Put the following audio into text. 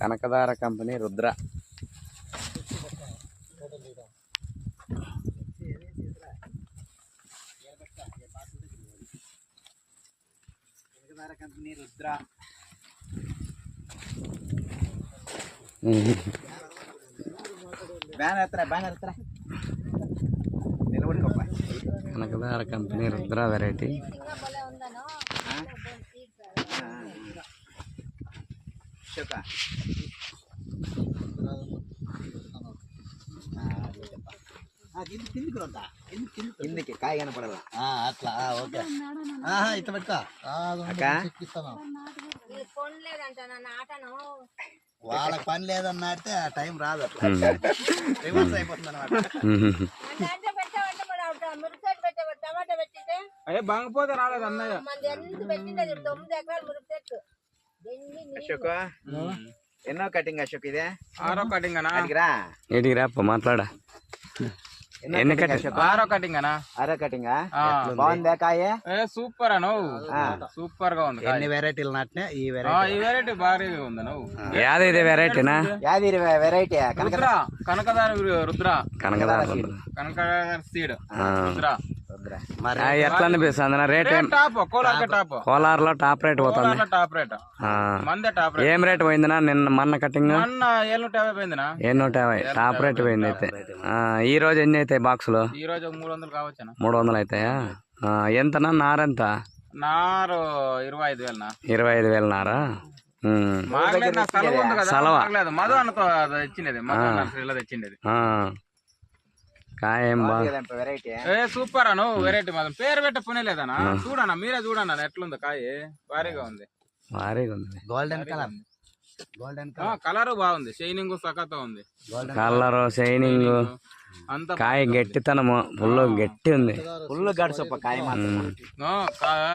Kanakadhara company Rudra. Company Rudra Kanakadhara company Rudra variety. కిందికి కాయ కనపడదా అట్లా ఓకే ఇట్లా పెట్టుకో వాళ్ళకి పని లేదని నాటితే ఆ టైం రాదు అట్లా రివర్స్ అయిపోతుంది అనమాట. అయ్యే బంగపోతే రాలేదు అన్నయ్య. అశోక్ ఎన్నో కటింగ్ అశోక్ ఇదే 6వ కటింగ్ అనా? ఏడికి రాప్ప మాట్లాడా. ఎన్ని కటింగ్? 6వ కటింగ్ అనా? 6వ కటింగ్ బాగుందా కాయ? సూపర్ అను, సూపర్ గా ఉంది. ఎన్ని వెరైటీలు నాటినా ఈ ఈ వెరైటీ భారీగా ఉంది. యాది ఇది వెరైటీనా? యాది వెరైటీ కనకదార రుద్ర, కనకదార సీడ్ రుద్ర. ఎట్లా అనిపిస్తుంది రేట్? కోలార్లో టాప్ రేట్ పోతుంది. టాప్ రేట్ మందే టాప్ రేట్. ఏం రేట్ పోయిందినా మొన్న కటింగ్? 750 పోయిందినా? 750 టాప్ రేట్ పోయింది. అయితే ఈ రోజు ఎన్ని అవుతాయి బాక్సులు? ఈ రోజు 300 కావచ్చు. 300 అవుతాయా? ఎంతనా నారెంత? నారు 25,000. 25,000 నారా? మధు అన్నతో తెచ్చిండేది, మధు అన్న తెచ్చిండేది. కాయం వెరైటీ సూపర్ అను వెరైటీ మాత్రం పేరు పెట్ట పునేలేదనా? చూడన్నా, మీరే చూడన్నా ఎట్లుంది కాయ. భారీగా ఉంది, భారీగా ఉంది. గోల్డెన్ కలర్, గోల్డెన్ కలర్ బాగుంది. షైనింగ్ సఖత ఉంది, కలర్ షైనింగ్ అంత. కాయ గట్టితనము ఫుల్ గట్టి ఉంది. ఫుల్ గడుసొప్ప కాయ మాత్రం.